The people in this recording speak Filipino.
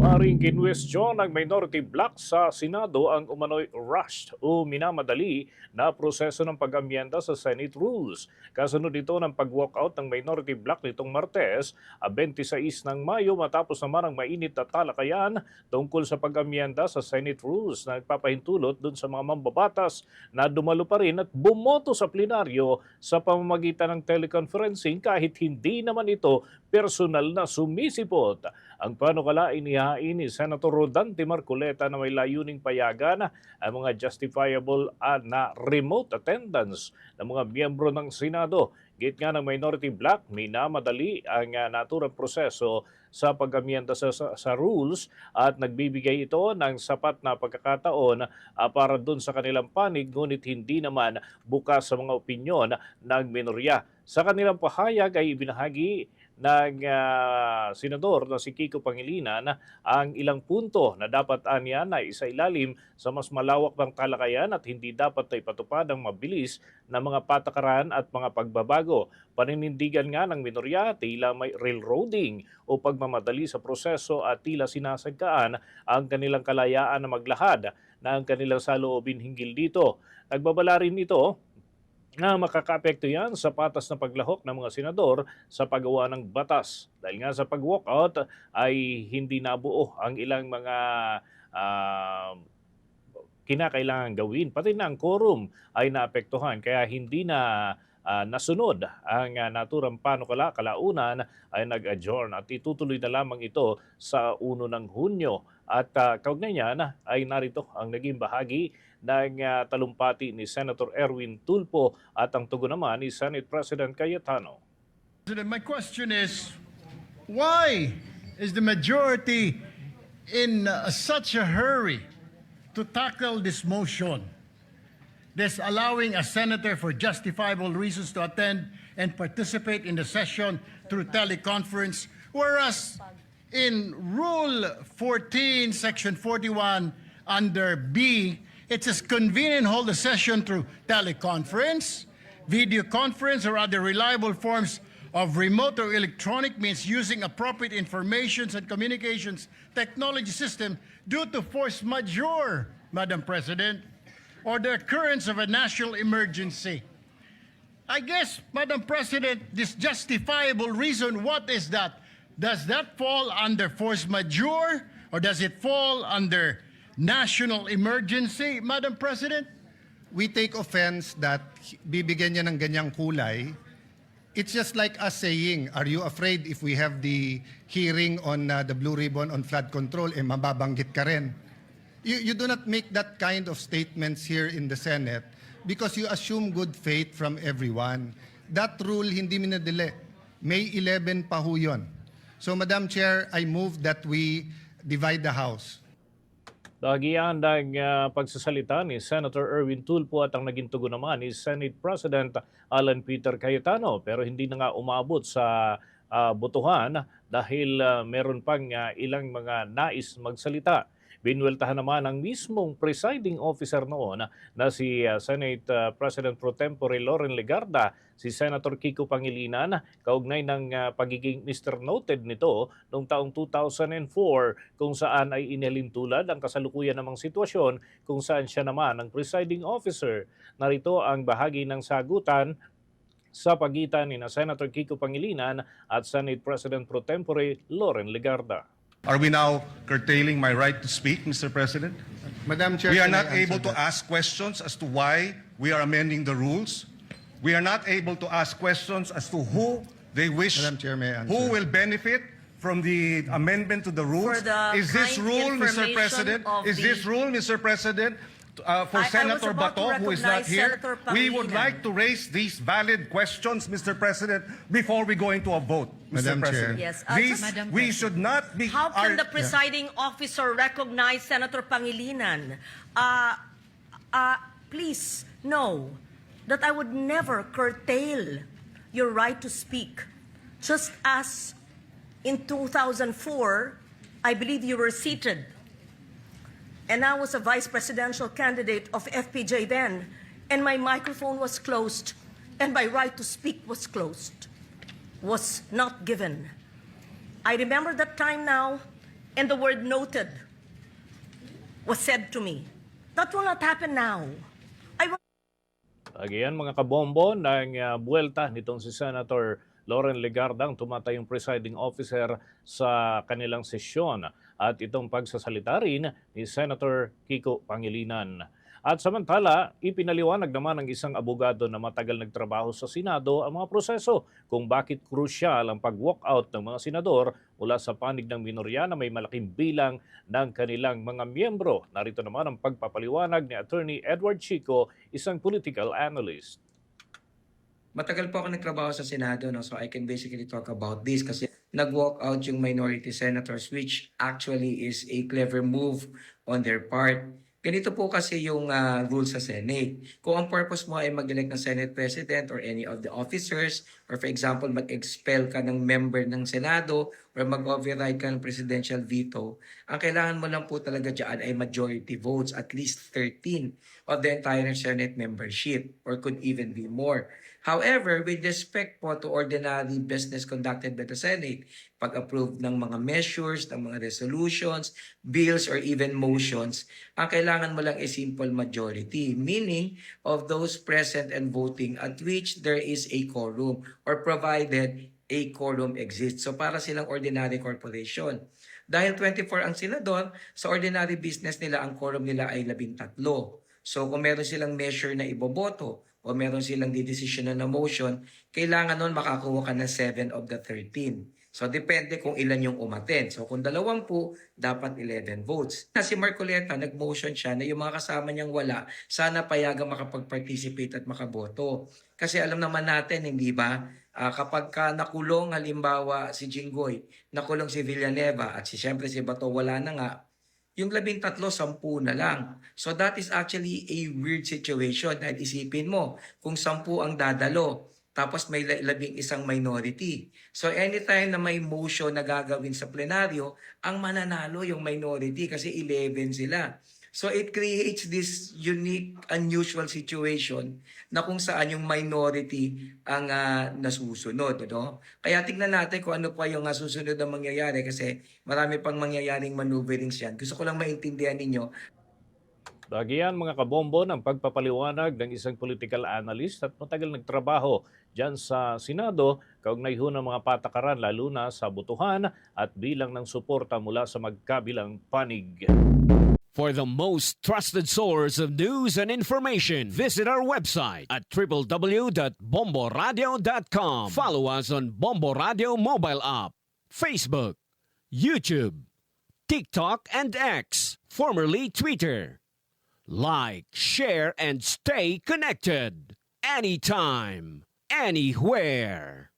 Maring kinwestiyon ng minority bloc sa Senado ang umano'y rushed o minamadali na proseso ng pag-amyenda sa Senate rules. Kasunod ito ng pag-walkout ng minority bloc nitong Martes, 26 ng Mayo matapos naman ang mainit na talakayan tungkol sa pag-amyenda sa Senate rules na nagpapahintulot dun sa mga mambabatas na dumalo pa rin at bumoto sa plenaryo sa pamamagitan ng teleconferencing kahit hindi naman ito personal na sumisipot. Ang panukala inihain ni Senator Rodante Marcoleta na may layuning payagan ang mga justifiable na remote attendance ng mga miyembro ng Senado. Git nga ng minority bloc, minamadali ang naturang proseso sa pag-amyenda sa rules at nagbibigay ito ng sapat na pagkakataon para dun sa kanilang panig ngunit hindi naman bukas sa mga opinyon ng minorya. Sa kanilang pahayag ay ibinahagi ng senador na si Kiko Pangilinan ang ilang punto na dapat anya na isailalim sa mas malawak ng talakayan at hindi dapat na ipatupad ang mabilis na mga patakaran at mga pagbabago. Paninindigan nga ng minorya tila may railroading o pagmamadali sa proseso at tila sinasagkaan ang kanilang kalayaan na maglahad na ang kanilang saloobin hinggil dito. Nagbabala rin ito na makakaapekto yan sa patas na paglahok ng mga senador sa paggawa ng batas. Dahil nga sa pag-walkout ay hindi nabuo ang ilang mga kinakailangan gawin. Pati na ang quorum ay naapektuhan kaya hindi na nasunod ang naturang panukala. Kalaunan ay nag-adjourn at itutuloy na lamang ito sa 1 ng Hunyo. At kaugnay niyan ay narito ang naging bahagi ng talumpati ni Senator Erwin Tulfo at ang tugon naman ni Senate President Cayetano. My question is, why is the majority in such a hurry to tackle this motion? This allowing a senator for justifiable reasons to attend and participate in the session through teleconference, whereas in Rule 14, Section 41, under B, it says convene and hold a session through teleconference, video conference, or other reliable forms of remote or electronic means using appropriate informations and communications technology system due to force majeure, Madam President, or the occurrence of a national emergency. I guess, Madam President, this justifiable reason, what is that? Does that fall under force majeure or does it fall under national emergency, Madam President? We take offense that bibigyan niya ng ganyang kulay. It's just like us saying, are you afraid if we have the hearing on the Blue Ribbon on flood control, mababanggit ka rin? You do not make that kind of statements here in the Senate because you assume good faith from everyone. That rule hindi minadali. May 11 pa ho yun. So, Madam Chair, I move that we divide the House. Dagian ng pagsasalita ni Senator Erwin Tulfo at ang naging tugon naman ni Senate President Alan Peter Cayetano. Pero hindi na nga umabot sa botohan dahil meron pang ilang mga nais magsalita. Binuweltahan naman ang mismong presiding officer noon na si Senate President Pro Tempore Loren Legarda, si Senator Kiko Pangilinan, kaugnay ng pagiging Mr. Noted nito noong taong 2004 kung saan ay inilintulad ang kasalukuyan namang sitwasyon kung saan siya naman ang presiding officer. Narito ang bahagi ng sagutan sa pagitan ni Senator Kiko Pangilinan at Senate President Pro Tempore Loren Legarda. Are we now curtailing my right to speak, Mr. President? Madam Chair, We are can I not answer able to that? ask questions as to why we are amending the rules. We are not able to ask questions as to who they wish, Madam Chair, may I answer? who will benefit from the amendment to the rules. For the Is this kind rule, Mr. information President? of Is this the- rule, Mr. President, for I was Senator about to Bato, who is not recognize here? Senator We would Pangilinan. like to raise these valid questions, Mr. President, before we go into a vote, Mr. Madam Chair. President. Yes, These, Madam we should not be... How can our- the presiding officer recognize Senator Pangilinan? Please know that I would never curtail your right to speak. Just as in 2004, I believe you were seated and I was a vice presidential candidate of FPJ then, and my microphone was closed and my right to speak was closed, was not given. I remember that time now, and the word noted was said to me. That will not happen now. I will Again, mga kabombo, ng buwelta nitong si Senator Loren Legarda ang tumatayong presiding officer sa kanilang sesyon at itong pagsasalita rin ni Senator Kiko Pangilinan. At samantala, ipinaliwanag naman ng isang abogado na matagal nagtrabaho sa Senado ang mga proseso kung bakit krusyal ang pag-walkout ng mga senador mula sa panig ng minorya na may malaking bilang ng kanilang mga miyembro. Narito naman ang pagpapaliwanag ni Attorney Edward Chico, isang political analyst. Matagal po ako nagtrabaho sa Senado, no? So I can basically talk about this kasi nag-walk out yung minority senators, which actually is a clever move on their part. Ganito po kasi yung rule sa Senate. Kung ang purpose mo ay mag-elect ng Senate President or any of the officers, or for example, mag-expel ka ng member ng Senado or mag-override ka ng presidential veto, ang kailangan mo lang po talaga dyan ay majority votes, at least 13 of the entire Senate membership, or could even be more. However, with respect po to ordinary business conducted by the Senate, pag-approve ng mga measures, ng mga resolutions, bills, or even motions, ang kailangan mo lang is simple majority, meaning of those present and voting at which there is a quorum or provided a quorum exists. So para silang ordinary corporation. Dahil 24 ang senador, sa ordinary business nila, ang quorum nila ay 13. So kung meron silang measure na iboboto, o meron silang didesisyon na motion, kailangan nun makakuha ka ng 7 of the 13. So depende kung ilan yung umaten. So kung 2 po, dapat 11 votes. Si Marcoleta, nag-motion siya na yung mga kasama niyang wala, sana payagang makapag-participate at makaboto. Kasi alam naman natin, hindi ba, kapag ka nakulong halimbawa si Jinggoy, nakulong si Villanueva, at siyempre si Bato wala na nga, yung 13, 10 na lang. So that is actually a weird situation. Dahil isipin mo, kung 10 ang dadalo, tapos may 11 minority. So anytime na may motion na gagawin sa plenaryo, ang mananalo yung minority kasi 11 sila. So it creates this unique, unusual situation na kung saan yung minority ang nasusunod. No? Kaya tingnan natin kung ano pa yung susunod na mangyayari kasi marami pang mangyayaring maneuverings yan. Gusto ko lang maintindihan ninyo. Lagi yan mga kabombo ng pagpapaliwanag ng isang political analyst at matagal nagtrabaho dyan sa Senado kaugnay ho ng mga patakaran lalo na sa botohan at bilang ng suporta mula sa magkabilang panig. For the most trusted source of news and information, visit our website at www.bomboradio.com. Follow us on Bombo Radio mobile app, Facebook, YouTube, TikTok, and X, formerly Twitter. Like, share, and stay connected. Anytime, anywhere.